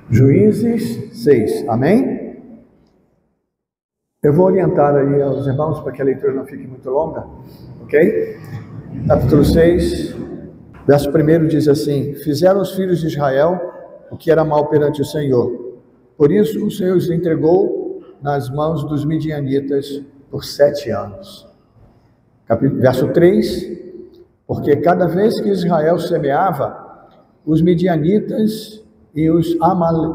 Juízes 6, amém? Eu vou orientar aí aos irmãos para que a leitura não fique muito longa, ok? Capítulo 6, verso 1 diz assim: Fizeram os filhos de Israel o que era mal perante o Senhor. Por isso o Senhor os entregou nas mãos dos midianitas por 7 anos. Verso 3, porque cada vez que Israel semeava, os midianitas e os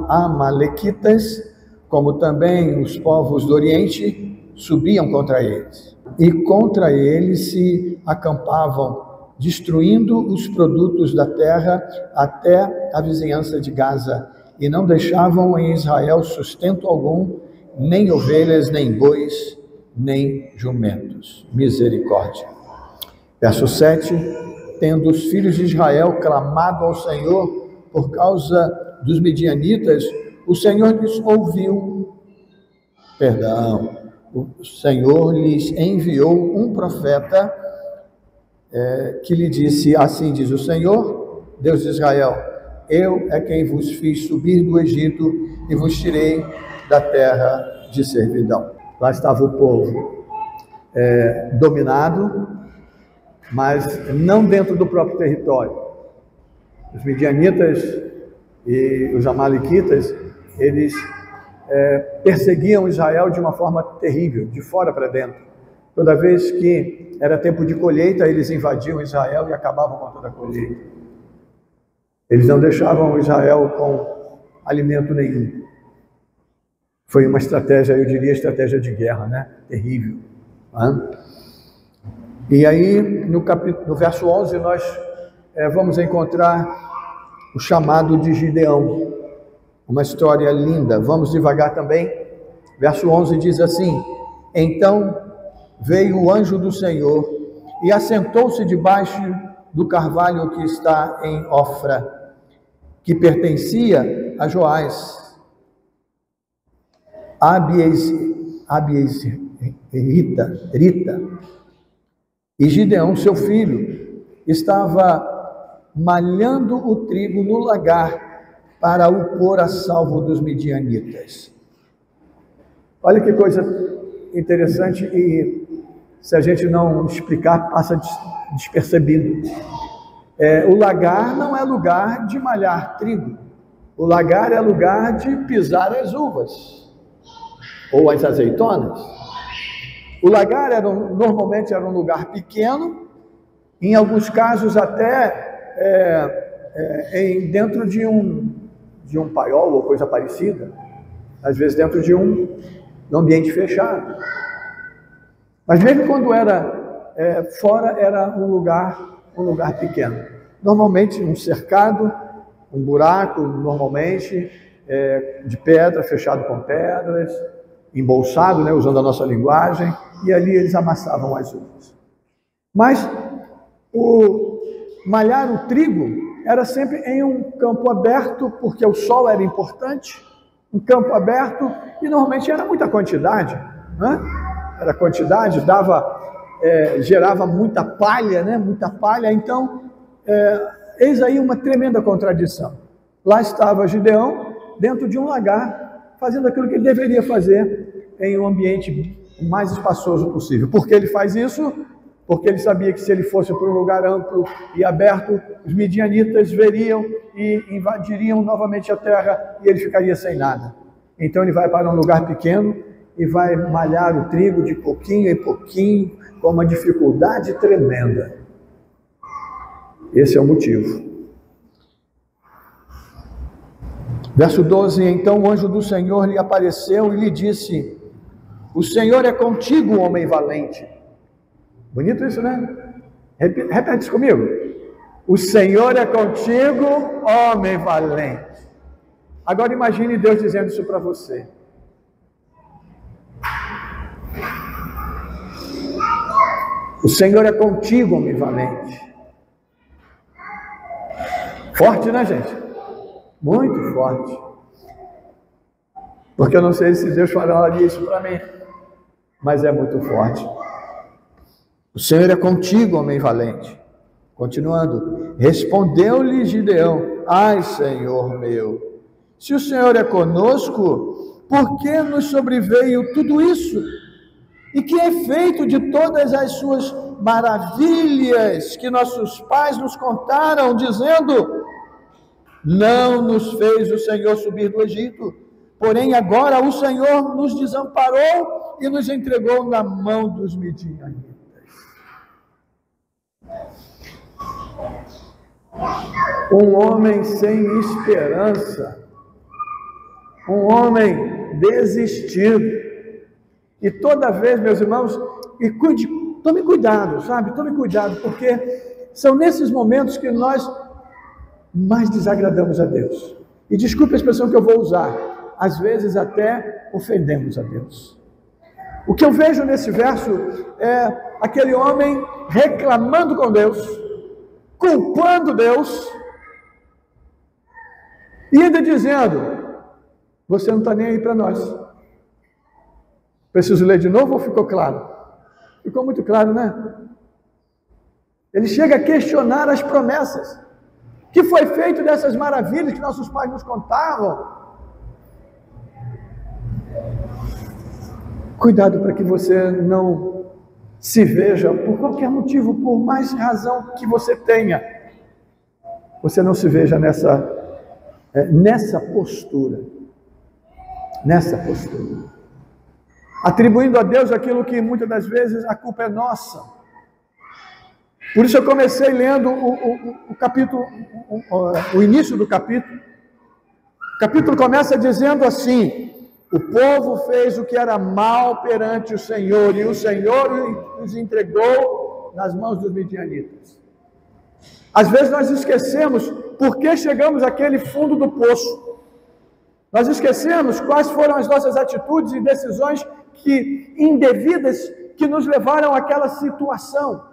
amalequitas, como também os povos do Oriente, subiam contra eles. E contra eles se acampavam, destruindo os produtos da terra até a vizinhança de Gaza, e não deixavam em Israel sustento algum, nem ovelhas, nem bois, nem jumentos. Misericórdia. Verso 7, tendo os filhos de Israel clamado ao Senhor por causa dos midianitas, o Senhor lhes ouviu, o Senhor lhes enviou um profeta que lhe disse: assim diz o Senhor, Deus de Israel, eu é quem vos fiz subir do Egito e vos tirei da terra de servidão. Lá estava o povo dominado, mas não dentro do próprio território. Os midianitas e os amalequitas, eles perseguiam Israel de uma forma terrível, de fora para dentro. Toda vez que era tempo de colheita, eles invadiam Israel e acabavam com toda a colheita. Eles não deixavam Israel com alimento nenhum. Foi uma estratégia, eu diria, estratégia de guerra, né? Terrível. E aí, no verso 11, nós vamos encontrar o chamado de Gideão. Uma história linda. Vamos devagar também. Verso 11 diz assim: então veio o anjo do Senhor e assentou-se debaixo do carvalho que está em Ofra, que pertencia a Joás, Rita. E Gideão, seu filho, estava malhando o trigo no lagar para o pôr a salvo dos midianitas. Olha que coisa interessante, e se a gente não explicar, passa despercebido. O lagar não é lugar de malhar trigo. O lagar é lugar de pisar as uvas ou as azeitonas. O lagar normalmente era um lugar pequeno, em alguns casos até dentro de um paiol ou coisa parecida, às vezes dentro de um ambiente fechado. Mas mesmo quando era fora, era um lugar pequeno. Normalmente um cercado, um buraco, normalmente de pedra, fechado com pedras, embolsado, né, usando a nossa linguagem, e ali eles amassavam as uvas. Mas malhar o trigo era sempre em um campo aberto, porque o sol era importante, um campo aberto, e normalmente era muita quantidade, né? Era quantidade, gerava muita palha, né? Muita palha. Então, eis aí uma tremenda contradição. Lá estava Gideão, dentro de um lagar, fazendo aquilo que ele deveria fazer em um ambiente o mais espaçoso possível. Por que ele faz isso? Porque ele sabia que se ele fosse para um lugar amplo e aberto, os midianitas veriam e invadiriam novamente a terra e ele ficaria sem nada. Então ele vai para um lugar pequeno e vai malhar o trigo de pouquinho em pouquinho, com uma dificuldade tremenda. Esse é o motivo. Verso 12, então o anjo do Senhor lhe apareceu e lhe disse: o Senhor é contigo, homem valente. Bonito isso, né? Repete isso comigo. O Senhor é contigo, homem valente. Agora imagine Deus dizendo isso para você. O Senhor é contigo, homem valente. Forte, né, gente? Muito forte. Porque eu não sei se Deus falaria isso para mim, mas é muito forte. O Senhor é contigo, homem valente. Continuando, respondeu-lhe Gideão: ai, Senhor meu, Se o Senhor é conosco, por que nos sobreveio tudo isso? E que é feito de todas as suas maravilhas que nossos pais nos contaram, dizendo: não nos fez o Senhor subir do Egito, porém agora o Senhor nos desamparou e nos entregou na mão dos midianitas. Um homem sem esperança, um homem desistido. E toda vez, meus irmãos, tome cuidado, sabe? Tome cuidado, porque são nesses momentos que nós mais desagradamos a Deus. E desculpe a expressão que eu vou usar, às vezes até ofendemos a Deus. O que eu vejo nesse verso é aquele homem reclamando com Deus, culpando Deus, e ainda dizendo: você não está nem aí para nós. Preciso ler de novo ou ficou claro? Ficou muito claro, né? Ele chega a questionar as promessas. Que foi feito dessas maravilhas que nossos pais nos contavam? Cuidado para que você não se veja, por qualquer motivo, por mais razão que você tenha, você não se veja nessa postura. Nessa postura. Atribuindo a Deus aquilo que muitas das vezes a culpa é nossa. Por isso eu comecei lendo o capítulo, o início do capítulo. O capítulo começa dizendo assim: o povo fez o que era mal perante o Senhor, e o Senhor os entregou nas mãos dos midianitas. Às vezes nós esquecemos por que chegamos àquele fundo do poço. Nós esquecemos quais foram as nossas atitudes e decisões indevidas que nos levaram àquela situação,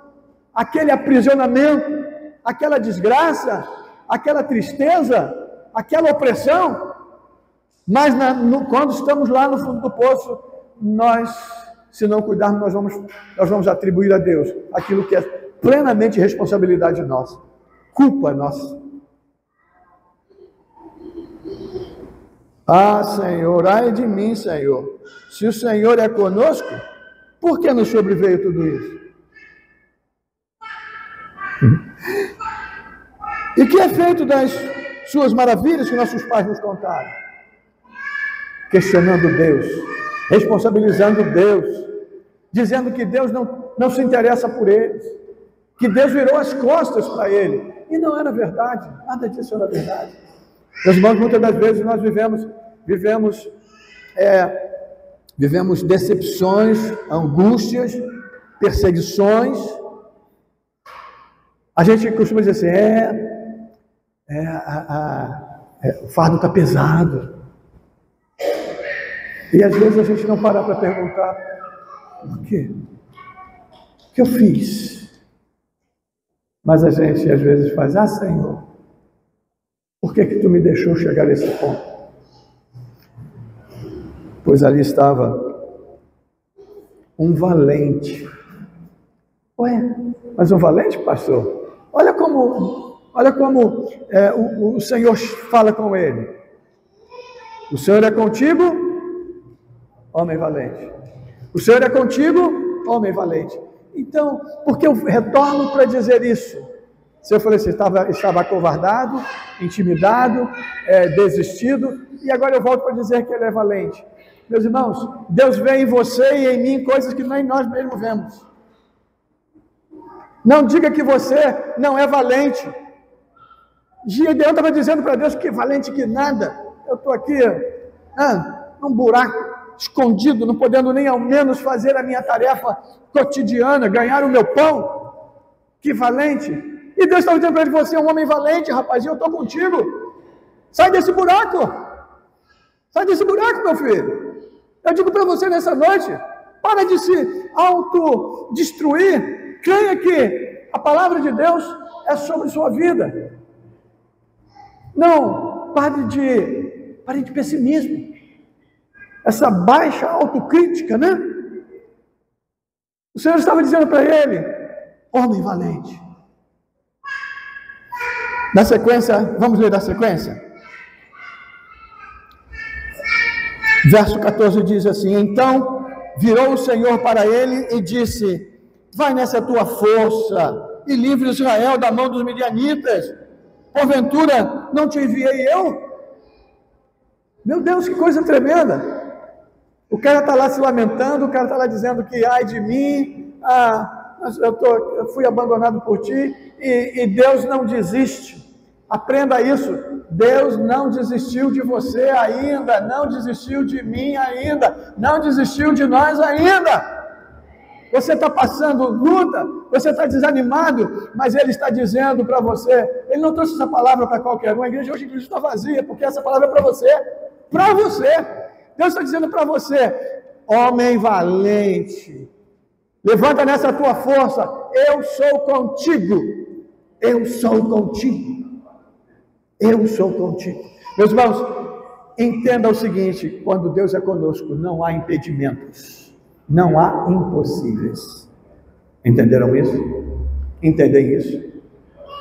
aquele aprisionamento, aquela desgraça, aquela tristeza, aquela opressão. Mas quando estamos lá no fundo do poço, nós, se não cuidarmos, nós vamos atribuir a Deus aquilo que é plenamente responsabilidade nossa, culpa nossa. Ah, Senhor, ai de mim, Senhor, se o Senhor é conosco, por que nos sobreveio tudo isso? E que é feito das suas maravilhas que nossos pais nos contaram? Questionando Deus, responsabilizando Deus, dizendo que Deus não se interessa por eles, que Deus virou as costas para ele. E não era verdade, nada disso era verdade. Meus irmãos, muitas das vezes nós vivemos decepções, angústias, perseguições. A gente costuma dizer assim, o fardo está pesado. E às vezes a gente não para para perguntar: por quê? O que eu fiz? Mas a gente às vezes faz: ah, Senhor, por que tu me deixou chegar nesse ponto? Pois ali estava um valente. Ué, mas um valente, pastor? Olha como o Senhor fala com ele. O Senhor é contigo, homem valente. O Senhor é contigo, homem valente. Então, por que eu retorno para dizer isso? Se eu falei assim, estava acovardado, intimidado, desistido, e agora eu volto para dizer que ele é valente. Meus irmãos, Deus vê em você e em mim coisas que nem nós mesmos vemos. Não diga que você não é valente. Gideão estava dizendo para Deus: que valente que nada. Eu estou aqui num buraco, escondido, não podendo nem ao menos fazer a minha tarefa cotidiana, ganhar o meu pão. Que valente. E Deus está dizendo para ele: você é um homem valente, rapazinho, eu estou contigo. Sai desse buraco. Sai desse buraco, meu filho. Eu digo para você nessa noite: para de se autodestruir. Creia que a palavra de Deus é sobre sua vida. Não, pare de pessimismo. Essa baixa autocrítica, né? O Senhor estava dizendo para ele: homem valente. Na sequência, vamos ler a sequência? Verso 14 diz assim: então virou o Senhor para ele e disse: vai nessa tua força e livre Israel da mão dos midianitas. Porventura não te enviei eu? Meu Deus, que coisa tremenda! O cara está lá se lamentando, o cara está lá dizendo que ai de mim, eu fui abandonado por ti, e Deus não desiste. Aprenda isso, Deus não desistiu de você ainda, não desistiu de mim ainda, não desistiu de nós ainda. Você está passando luta, você está desanimado, mas Ele está dizendo para você, Ele não trouxe essa palavra para qualquer um, a igreja hoje inclusive está vazia, porque essa palavra é para você, para você. Deus está dizendo para você, homem valente, levanta nessa tua força, eu sou contigo, eu sou contigo. Eu sou contigo. Meus irmãos, entenda o seguinte: quando Deus é conosco, não há impedimentos, não há impossíveis. Entenderam isso? Entendem isso?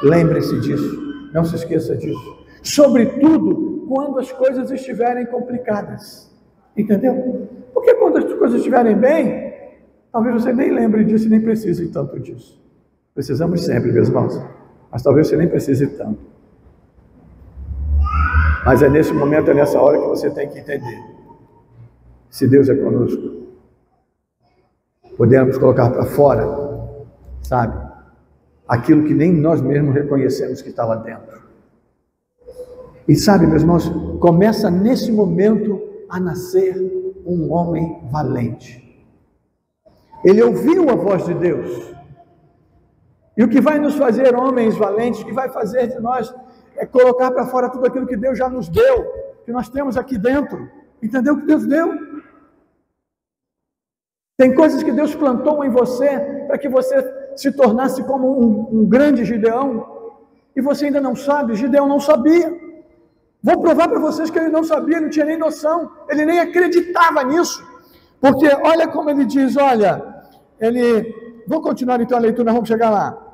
Lembre-se disso, não se esqueça disso. Sobretudo quando as coisas estiverem complicadas. Entendeu? Porque quando as coisas estiverem bem, talvez você nem lembre disso e nem precise tanto disso. Precisamos sempre, meus irmãos, mas talvez você nem precise tanto. Mas é nesse momento, é nessa hora que você tem que entender. Se Deus é conosco, podemos colocar para fora, sabe, aquilo que nem nós mesmos reconhecemos que está lá dentro. E sabe, meus irmãos, começa nesse momento a nascer um homem valente. Ele ouviu a voz de Deus. E o que vai nos fazer homens valentes, o que vai fazer de nós é colocar para fora tudo aquilo que Deus já nos deu, que nós temos aqui dentro. Entendeu o que Deus deu? Tem coisas que Deus plantou em você para que você se tornasse como um grande Gideão, e você ainda não sabe. Gideão não sabia. Vou provar para vocês que ele não sabia, não tinha nem noção, ele nem acreditava nisso, porque olha como ele diz, vou continuar então a leitura, nós vamos chegar lá.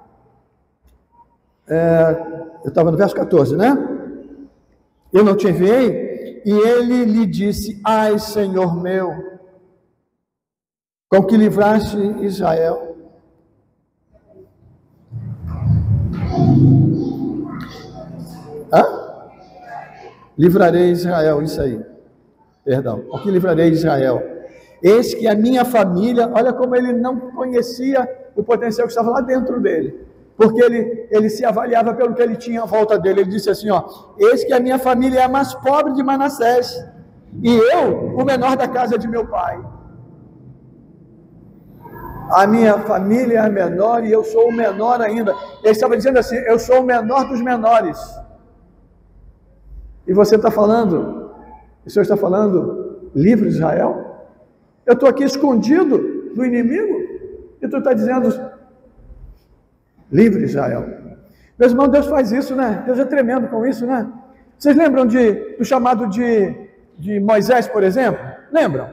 Eu estava no verso 14, né? Eu não te enviei? E ele lhe disse: ai, Senhor meu, com que livraste Israel. Livrarei Israel, isso aí. Perdão, com que livrarei Israel? Eis que a minha família, olha como ele não conhecia o potencial que estava lá dentro dele. Porque ele se avaliava pelo que ele tinha à volta dele. Ele disse assim, eis que a minha família é a mais pobre de Manassés, e eu, o menor da casa de meu pai. A minha família é a menor e eu sou o menor ainda. Ele estava dizendo assim, eu sou o menor dos menores. E você está falando, o Senhor está falando, livre Israel? Eu estou aqui escondido do inimigo, e tu está dizendo, livre Israel. Meus irmãos, Deus faz isso, né? Deus é tremendo com isso, né? Vocês lembram do chamado de Moisés, por exemplo? Lembram?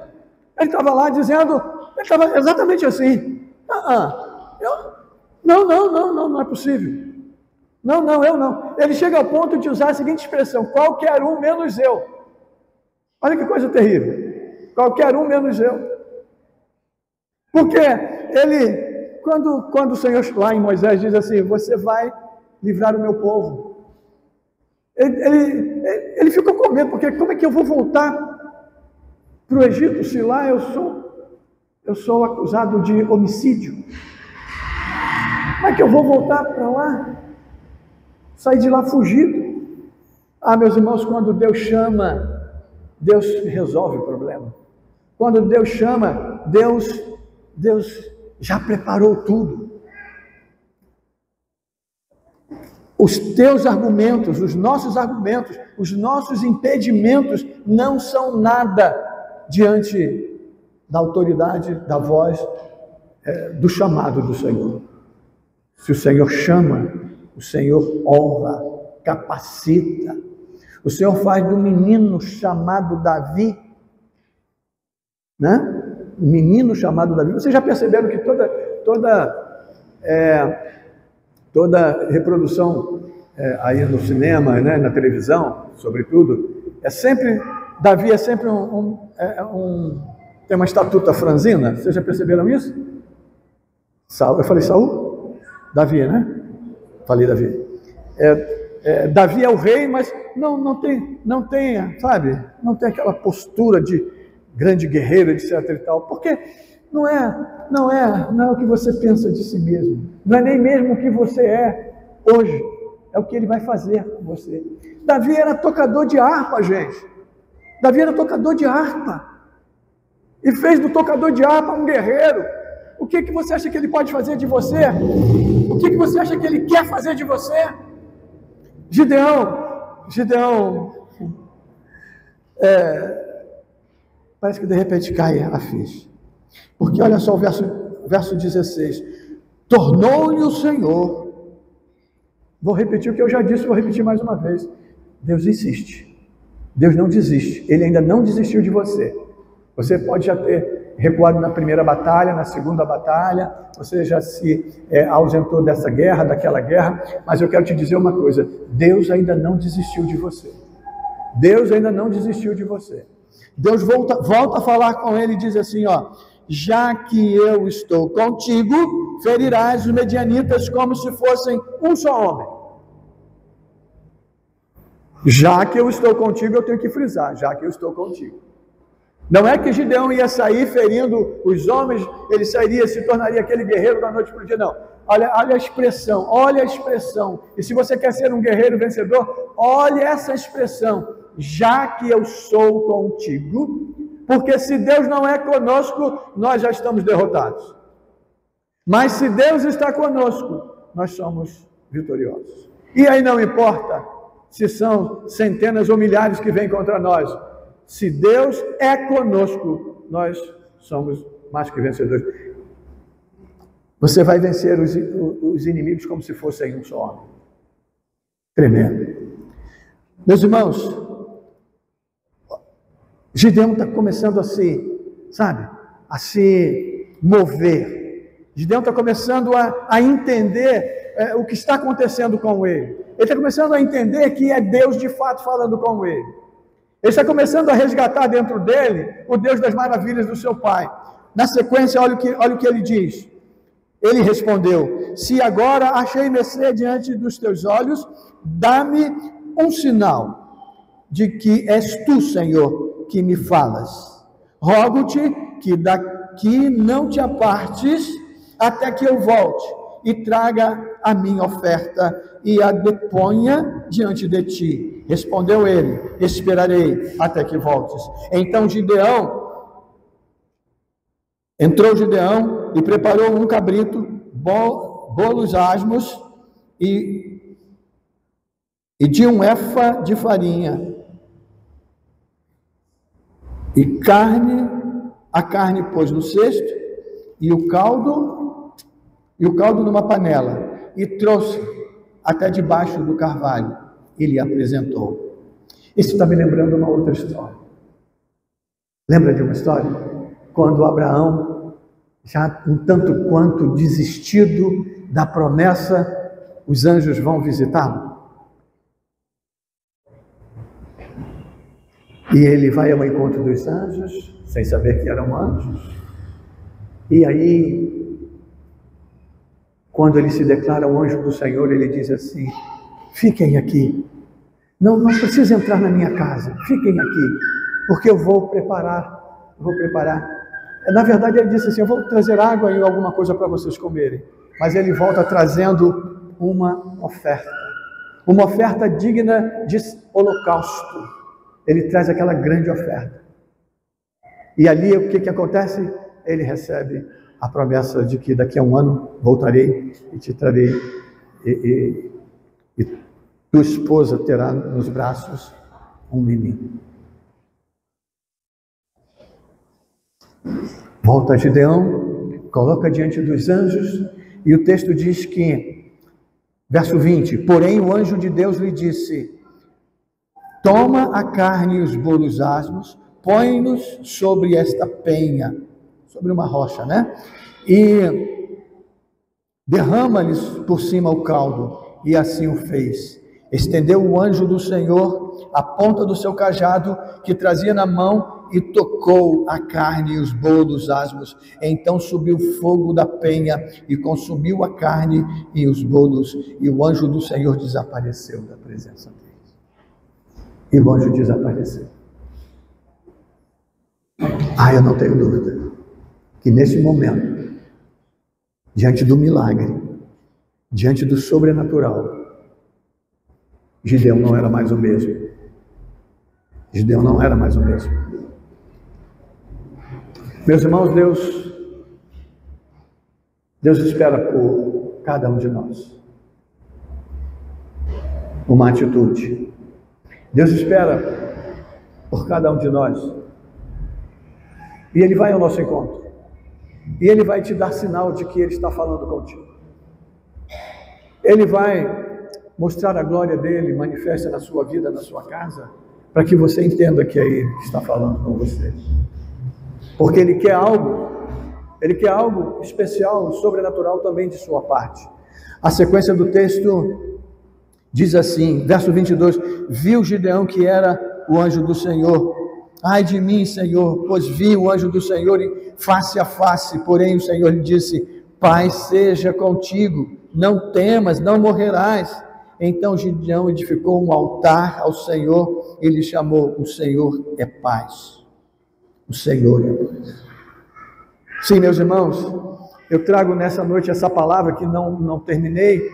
Ele estava lá dizendo, ele estava exatamente assim. Não é possível. Não, eu não. Ele chega ao ponto de usar a seguinte expressão, qualquer um menos eu. Olha que coisa terrível. Qualquer um menos eu. Porque ele, quando o Senhor lá em Moisés diz assim, você vai livrar o meu povo. Ele ficou com medo, porque como é que eu vou voltar para o Egito se lá eu sou acusado de homicídio? Como é que eu vou voltar para lá? Sair de lá fugido? Meus irmãos, quando Deus chama, Deus resolve o problema. Quando Deus chama, Deus já preparou tudo. Os teus argumentos, os nossos impedimentos não são nada diante da autoridade, da voz, do chamado do Senhor. Se o Senhor chama, o Senhor honra, capacita. O Senhor faz do menino chamado Davi, né? Um menino chamado Davi. Vocês já perceberam que toda reprodução aí no cinema, né, na televisão, sobretudo, é sempre Davi é sempre tem uma estatuta franzina, vocês já perceberam isso? Eu falei Saul? Davi, né? Falei Davi. Davi é o rei, mas não tem, sabe? Não tem aquela postura de grande guerreiro, etc e tal, porque não é o que você pensa de si mesmo, não é nem mesmo o que você é hoje, é o que ele vai fazer com você. Davi era tocador de harpa, gente. Davi era tocador de harpa e fez do tocador de harpa um guerreiro. O que você acha que ele pode fazer de você? O que você acha que ele quer fazer de você? Gideão, parece que de repente cai a ficha, porque olha só o verso 16, tornou-lhe o Senhor, vou repetir o que eu já disse, vou repetir mais uma vez, Deus insiste, Deus não desiste, Ele ainda não desistiu de você. Você pode já ter recuado na primeira batalha, na segunda batalha, você já se ausentou dessa guerra, daquela guerra, mas eu quero te dizer uma coisa, Deus ainda não desistiu de você. Deus ainda não desistiu de você. Deus volta a falar com ele e diz assim, ó, já que eu estou contigo, ferirás os medianitas como se fossem um só homem. Já que eu estou contigo, eu tenho que frisar, já que eu estou contigo. Não é que Gideão ia sair ferindo os homens, ele se tornaria aquele guerreiro da noite para o dia, não. Olha a expressão, e se você quer ser um guerreiro vencedor, olha essa expressão, já que eu sou contigo, porque se Deus não é conosco, nós já estamos derrotados. Mas se Deus está conosco, nós somos vitoriosos. E aí não importa se são centenas ou milhares que vêm contra nós, se Deus é conosco, nós somos mais que vencedores. Você vai vencer os inimigos como se fossem um só homem. Tremendo. Meus irmãos, Gideão está começando a se mover. Gideão está começando a entender o que está acontecendo com ele. Ele está começando a entender que é Deus de fato falando com ele. Ele está começando a resgatar dentro dele o Deus das maravilhas do seu pai. Na sequência, olha o que ele diz. Ele respondeu, se agora achei mercê diante dos teus olhos, dá-me um sinal de que és tu, Senhor, que me falas. Rogo-te que daqui não te apartes até que eu volte e traga a minha oferta e a deponha diante de ti. Respondeu ele, esperarei até que voltes. Então entrou Gideão e preparou um cabrito, bolos asmos e de um efa de farinha. E a carne pôs no cesto e o caldo numa panela e trouxe até debaixo do carvalho e lhe apresentou. Isso está me lembrando uma outra história. Lembra de uma história? Quando Abraão, já um tanto quanto desistido da promessa, os anjos vão visitá-lo. E ele vai ao encontro dos anjos, sem saber que eram anjos. E aí, quando ele se declara um anjo do Senhor, ele diz assim, fiquem aqui, não precisa entrar na minha casa, fiquem aqui, porque eu vou preparar. Na verdade ele disse assim, eu vou trazer água e alguma coisa para vocês comerem, mas ele volta trazendo uma oferta digna de holocausto. Ele traz aquela grande oferta, e ali o que acontece? Ele recebe a promessa de que daqui a um ano voltarei e te trarei, e tua esposa terá nos braços um menino. Volta Gideão, coloca diante dos anjos, e o texto diz que, verso 20, porém o anjo de Deus lhe disse, toma a carne e os bolos asmos, põe-nos sobre esta penha, sobre uma rocha, né? E derrama-lhes por cima o caldo, e assim o fez. Estendeu o anjo do Senhor a ponta do seu cajado que trazia na mão e tocou a carne e os bolos asmos. Então subiu fogo da penha e consumiu a carne e os bolos, e o anjo do Senhor desapareceu da presença deles. E o anjo desapareceu. Eu não tenho dúvida que nesse momento, diante do milagre, diante do sobrenatural, Gideão não era mais o mesmo. Gideão não era mais o mesmo. Meus irmãos, Deus espera por cada um de nós uma atitude. Deus espera por cada um de nós. E Ele vai ao nosso encontro. E Ele vai te dar sinal de que Ele está falando contigo. Ele vai mostrar a glória dEle manifesta na sua vida, na sua casa, para que você entenda que é Ele que está falando com você. Porque Ele quer algo especial, sobrenatural também de sua parte. A sequência do texto diz assim, verso 22, viu Gideão que era o anjo do Senhor. Ai de mim, Senhor, pois vi o anjo do Senhor face a face, porém o Senhor lhe disse, paz seja contigo, não temas, não morrerás. Então Gideão edificou um altar ao Senhor, e lhe chamou, o Senhor é paz. O Senhor é paz. Sim, meus irmãos, eu trago nessa noite essa palavra que não terminei,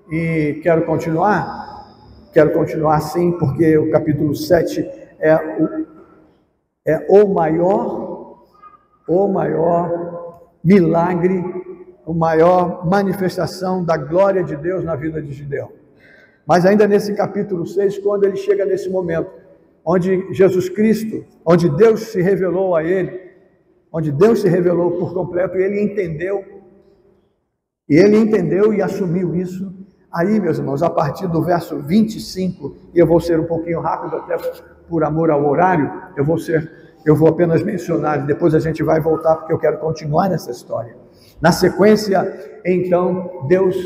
e quero continuar sim, porque o capítulo 7 é o maior milagre, a maior manifestação da glória de Deus na vida de Gideão. Mas ainda nesse capítulo 6, quando ele chega nesse momento, onde Jesus Cristo, onde Deus se revelou a ele, onde Deus se revelou por completo, e ele entendeu e assumiu isso. Aí, meus irmãos, a partir do verso 25, e eu vou ser um pouquinho rápido, até por amor ao horário, eu vou apenas mencionar, e depois a gente vai voltar, porque eu quero continuar nessa história. Na sequência, então, Deus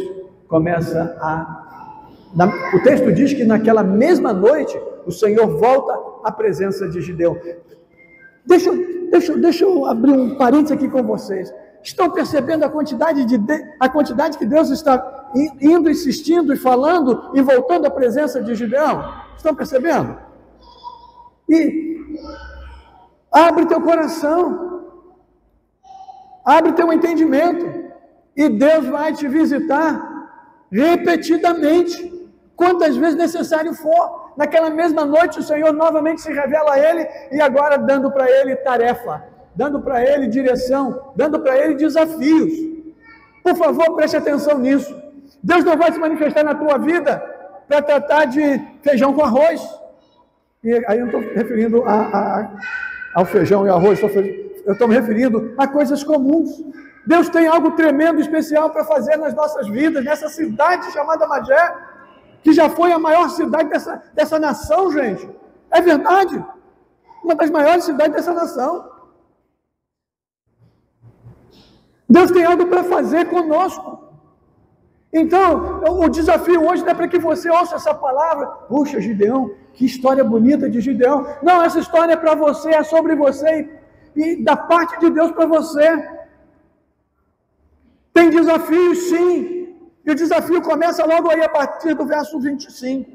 começa o texto diz que naquela mesma noite, o Senhor volta à presença de Gideão. Deixa eu abrir um parênteses aqui com vocês. Estão percebendo a quantidade que Deus está indo, insistindo e falando e voltando à presença de Gideão? Estão percebendo? E abre teu coração, abre teu entendimento, e Deus vai te visitar repetidamente, quantas vezes necessário for. Naquela mesma noite o Senhor novamente se revela a ele, e agora dando para ele tarefa, dando para ele direção, dando para ele desafios. Por favor, preste atenção nisso. Deus não vai se manifestar na tua vida para tratar de feijão com arroz. E aí eu não estou referindo ao feijão e arroz, eu estou me referindo a coisas comuns. Deus tem algo tremendo, especial para fazer nas nossas vidas, nessa cidade chamada Magé, que já foi a maior cidade dessa nação, gente. É verdade. Uma das maiores cidades dessa nação. Deus tem algo para fazer conosco. Então, o desafio hoje não é para que você ouça essa palavra. Puxa, Gideão, que história bonita de Gideão. Não, essa história é para você, é sobre você e da parte de Deus para você. Tem desafios, sim. E o desafio começa logo aí a partir do verso 25.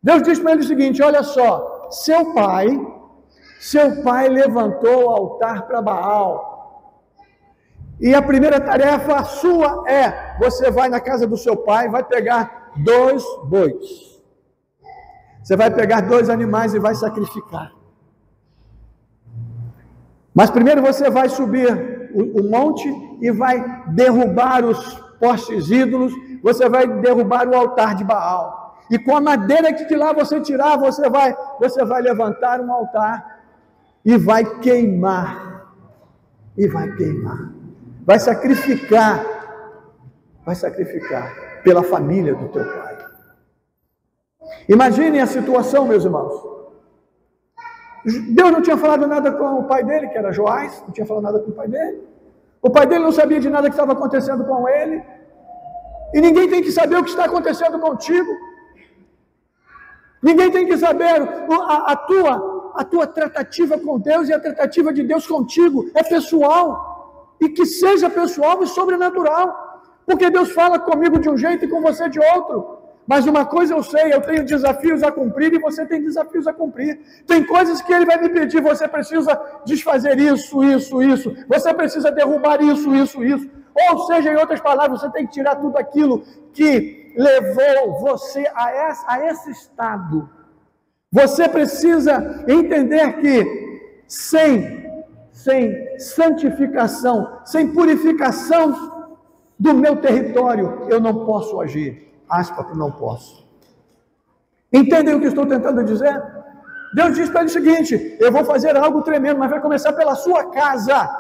Deus diz para ele o seguinte, olha só, seu pai levantou o altar para Baal. E a primeira tarefa sua é, você vai na casa do seu pai, vai pegar 2 bois. Você vai pegar 2 animais e vai sacrificar. Mas primeiro você vai subir o monte e vai derrubar os postes ídolos, você vai derrubar o altar de Baal. E com a madeira que de lá você tirar, você vai levantar um altar e vai queimar. Vai sacrificar pela família do teu pai. Imaginem a situação, meus irmãos. Deus não tinha falado nada com o pai dele, que era Joás, não tinha falado nada com o pai dele. O pai dele não sabia de nada que estava acontecendo com ele. E ninguém tem que saber o que está acontecendo contigo. Ninguém tem que saber a tua tratativa com Deus e a tratativa de Deus contigo. É pessoal. E que seja pessoal e sobrenatural. Porque Deus fala comigo de um jeito e com você de outro. Mas uma coisa eu sei, eu tenho desafios a cumprir e você tem desafios a cumprir. Tem coisas que Ele vai me pedir, você precisa desfazer isso, isso, isso. Você precisa derrubar isso, isso, isso. Ou seja, em outras palavras, você tem que tirar tudo aquilo que levou você a esse estado. Você precisa entender que sem santificação, sem purificação do meu território, eu não posso agir. Aspa, não posso. Entendem o que estou tentando dizer? Deus diz para ele o seguinte: eu vou fazer algo tremendo, mas vai começar pela sua casa.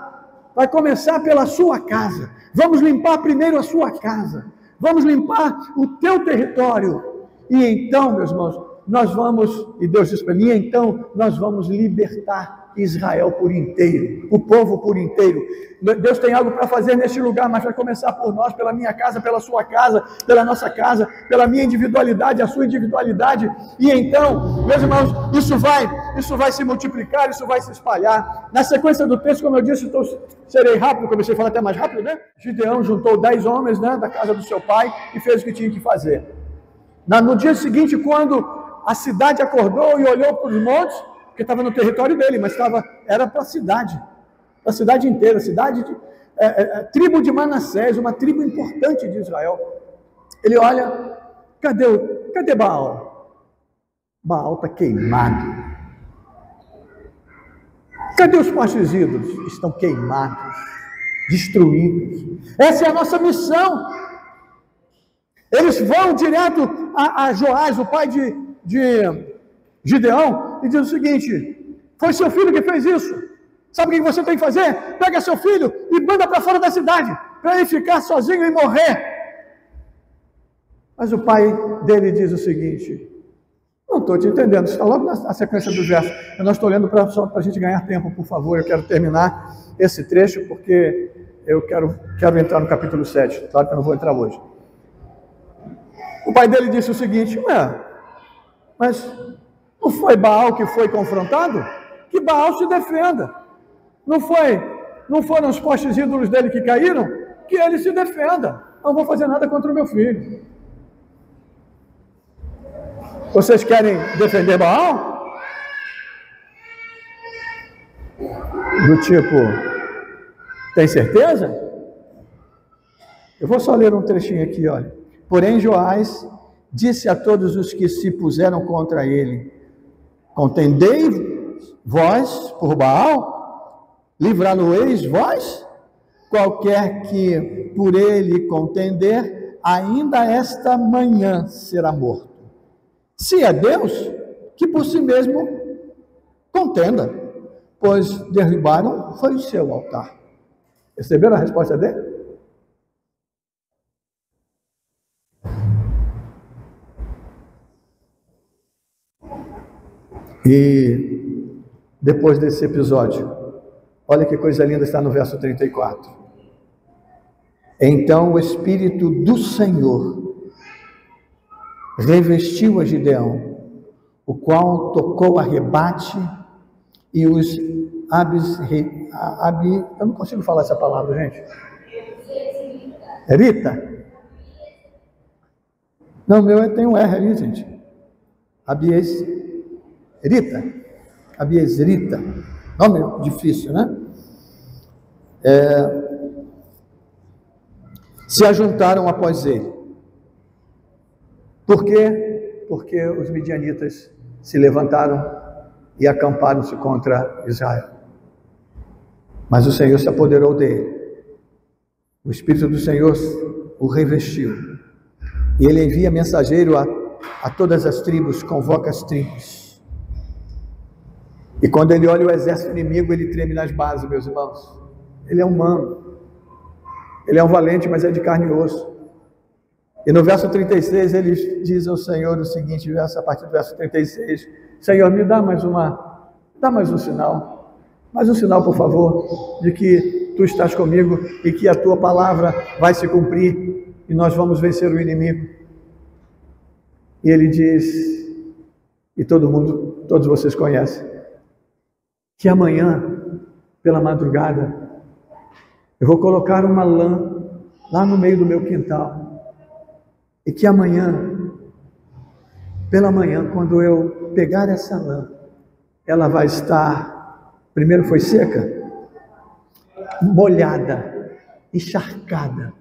Vai começar pela sua casa. Vamos limpar primeiro a sua casa. Vamos limpar o teu território. E então, meus irmãos, nós vamos, e Deus diz para mim, então nós vamos libertar Israel por inteiro, o povo por inteiro. Deus tem algo para fazer neste lugar, mas vai começar por nós, pela minha casa, pela sua casa, pela nossa casa, pela minha individualidade, a sua individualidade. E então, meus irmãos, isso vai se multiplicar, isso vai se espalhar. Na sequência do texto, como eu disse, serei rápido, comecei a falar até mais rápido, né? Gideão juntou 10 homens, né, da casa do seu pai e fez o que tinha que fazer. No dia seguinte, quando a cidade acordou e olhou para os montes, porque estava no território dele, mas era para a cidade inteira, tribo de Manassés, uma tribo importante de Israel. Ele olha, cadê Baal? Baal está queimado. Cadê os postes ídolos? Estão queimados, destruídos. Essa é a nossa missão. Eles vão direto a Joás, o pai de Gideão, e diz o seguinte: foi seu filho que fez isso. Sabe o que você tem que fazer? Pega seu filho e manda para fora da cidade, para ele ficar sozinho e morrer. Mas o pai dele diz o seguinte: não estou te entendendo, está logo na sequência do verso. Eu não estou lendo só para a gente ganhar tempo, por favor. Eu quero terminar esse trecho, porque eu quero entrar no capítulo 7. Claro que eu não vou entrar hoje. O pai dele disse o seguinte: mas não foi Baal que foi confrontado? Que Baal se defenda. Não foram os postes ídolos dele que caíram? Que ele se defenda. Não vou fazer nada contra o meu filho. Vocês querem defender Baal? Do tipo, tem certeza? Eu vou só ler um trechinho aqui, olha. Porém, Joás disse a todos os que se puseram contra ele: contendei vós por Baal? Livrá-lo-eis vós? Qualquer que por ele contender, ainda esta manhã será morto. Se é Deus, que por si mesmo contenda, pois derribaram foi o seu altar. Perceberam a resposta dele? E depois desse episódio, olha que coisa linda está no verso 34. Então o Espírito do Senhor revestiu a Gideão, o qual tocou a rebate, e os eu não consigo falar essa palavra, gente. Erita? Não, meu tem um R ali, gente. Abiezrita. Nome difícil, né? Se ajuntaram após ele. Por quê? Porque os midianitas se levantaram e acamparam-se contra Israel. Mas o Senhor se apoderou dele. O Espírito do Senhor o revestiu. E ele envia mensageiro a todas as tribos, convoca as tribos. E quando ele olha o exército inimigo, ele treme nas bases, meus irmãos. Ele é humano. Ele é um valente, mas é de carne e osso. E no verso 36, ele diz ao Senhor o seguinte, a partir do verso 36, Senhor, me dá mais um sinal. Mais um sinal, por favor, de que tu estás comigo e que a tua palavra vai se cumprir e nós vamos vencer o inimigo. E ele diz, e todos vocês conhecem, que amanhã, pela madrugada, eu vou colocar uma lã lá no meio do meu quintal, e que amanhã, pela manhã, quando eu pegar essa lã, ela vai estar, primeiro foi seca, molhada, encharcada,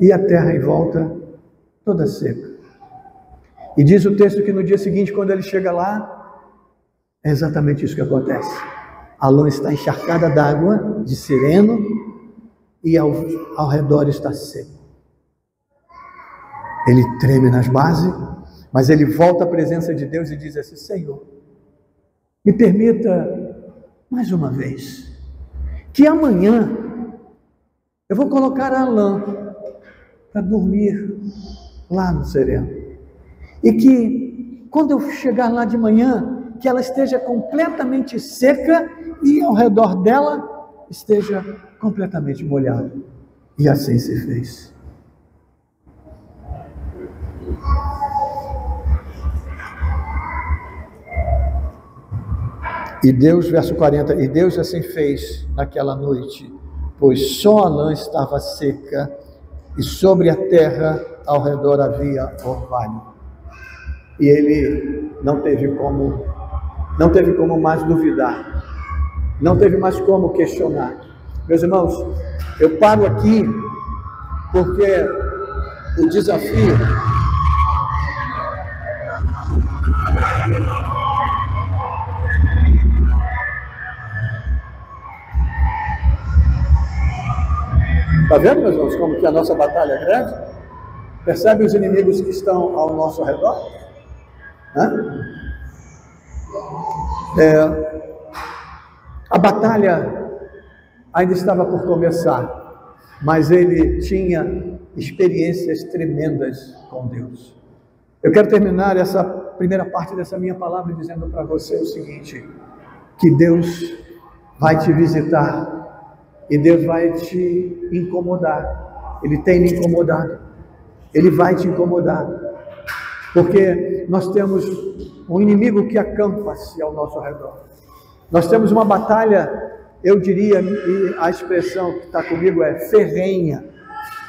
e a terra em volta toda seca. E diz o texto que no dia seguinte, quando ele chega lá, é exatamente isso que acontece. A lã está encharcada d'água, de sereno, e ao redor está seco. Ele treme nas bases, mas ele volta à presença de Deus e diz assim: Senhor, me permita mais uma vez, que amanhã eu vou colocar a lã para dormir lá no sereno. E que quando eu chegar lá de manhã, que ela esteja completamente seca e ao redor dela esteja completamente molhado. E assim se fez. E Deus, verso 40, e Deus assim fez naquela noite, pois só a lã estava seca e sobre a terra ao redor havia orvalho. E ele não teve como mais duvidar, não teve mais como questionar. Meus irmãos, eu paro aqui porque o desafio está vendo, meus irmãos, como que a nossa batalha é grande? Percebe os inimigos que estão ao nosso redor? A batalha ainda estava por começar, mas ele tinha experiências tremendas com Deus. Eu quero terminar essa primeira parte dessa minha palavra dizendo para você o seguinte: que Deus vai te visitar e Deus vai te incomodar. Ele tem me incomodado, Ele vai te incomodar, porque nós temos um inimigo que acampa-se ao nosso redor. Nós temos uma batalha, eu diria, e a expressão que está comigo é ferrenha,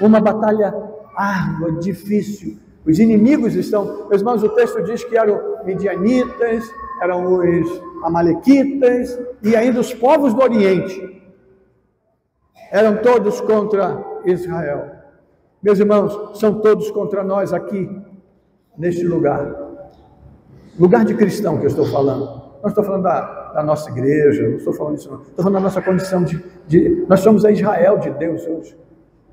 uma batalha árdua, difícil. Os inimigos estão, meus irmãos, o texto diz que eram midianitas, eram os amalequitas e ainda os povos do Oriente. Eram todos contra Israel. Meus irmãos, são todos contra nós aqui, neste lugar. Lugar de cristão que eu estou falando. Não estou falando da nossa igreja, não estou falando disso não. Estou falando da nossa condição nós somos a Israel de Deus hoje.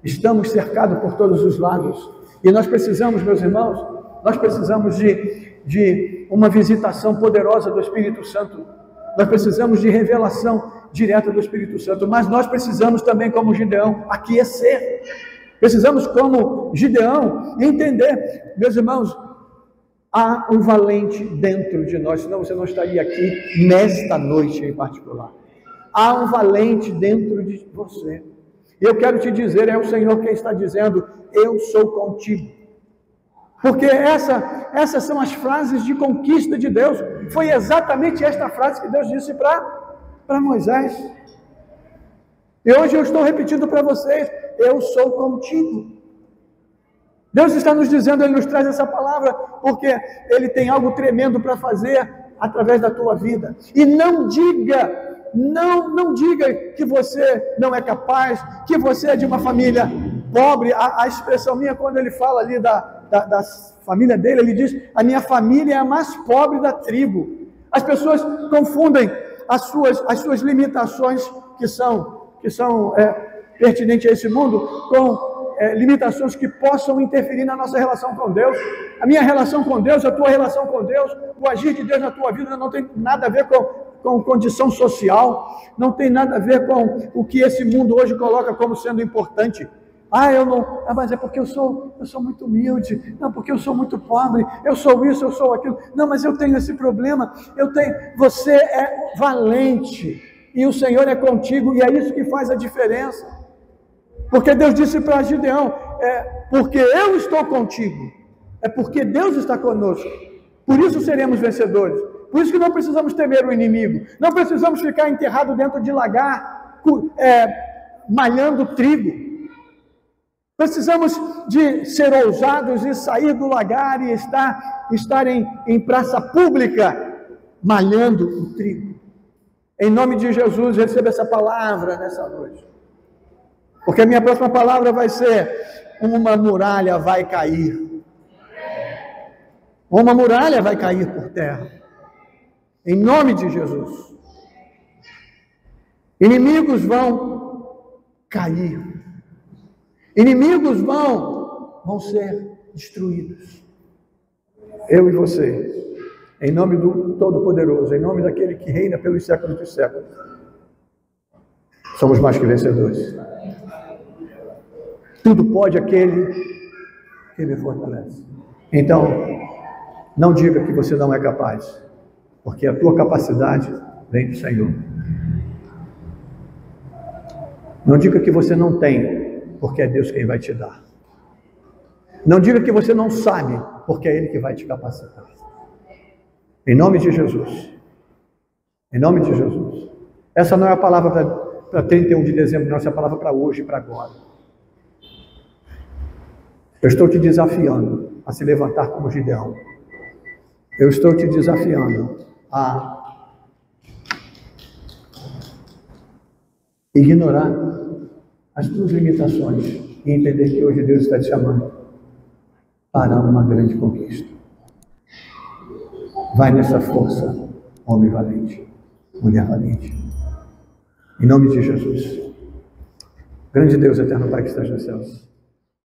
Estamos cercados por todos os lados. E nós precisamos, meus irmãos, nós precisamos de uma visitação poderosa do Espírito Santo. Nós precisamos de revelação direta do Espírito Santo. Mas nós precisamos também, como Gideão, aquecer. Precisamos, como Gideão, entender, meus irmãos, há um valente dentro de nós, senão você não estaria aqui nesta noite em particular. Há um valente dentro de você. Eu quero te dizer, é o Senhor quem está dizendo: eu sou contigo. Porque essas são as frases de conquista de Deus. Foi exatamente esta frase que Deus disse para Moisés. E hoje eu estou repetindo para vocês: eu sou contigo. Deus está nos dizendo, Ele nos traz essa palavra, porque Ele tem algo tremendo para fazer através da tua vida. E não diga, não diga que você não é capaz, que você é de uma família pobre. A expressão minha, quando ele fala ali da família dele, ele diz: a minha família é a mais pobre da tribo. As pessoas confundem as suas limitações que são pertinentes a esse mundo com limitações que possam interferir na nossa relação com Deus. A minha relação com Deus, a tua relação com Deus, o agir de Deus na tua vida não tem nada a ver com condição social, não tem nada a ver com o que esse mundo hoje coloca como sendo importante. Mas é porque eu sou muito humilde, não, porque eu sou muito pobre, eu sou isso, eu sou aquilo, não, mas eu tenho esse problema, você é valente, e o Senhor é contigo, e é isso que faz a diferença. Porque Deus disse para Gideão: porque eu estou contigo, é porque Deus está conosco. Por isso seremos vencedores. Por isso que não precisamos temer o inimigo. Não precisamos ficar enterrado dentro de lagar, malhando trigo. Precisamos de ser ousados e sair do lagar e estar em praça pública, malhando o trigo. Em nome de Jesus, receba essa palavra nessa noite. Porque a minha próxima palavra vai ser: uma muralha vai cair. Uma muralha vai cair por terra. Em nome de Jesus. Inimigos vão cair. Inimigos vão ser destruídos. Eu e você, em nome do Todo-Poderoso, em nome daquele que reina pelos séculos dos séculos, somos mais que vencedores. Tudo pode aquele que me fortalece. Então, não diga que você não é capaz, porque a tua capacidade vem do Senhor. Não diga que você não tem, porque é Deus quem vai te dar. Não diga que você não sabe, porque é Ele que vai te capacitar. Em nome de Jesus. Em nome de Jesus. Essa não é a palavra para 31 de dezembro, não. Essa é a palavra para hoje e para agora. Eu estou te desafiando a se levantar como Gideão. Eu estou te desafiando a ignorar as tuas limitações e entender que hoje Deus está te chamando para uma grande conquista. Vai nessa força, homem valente, mulher valente. Em nome de Jesus. Grande Deus, eterno Pai que estás nos céus.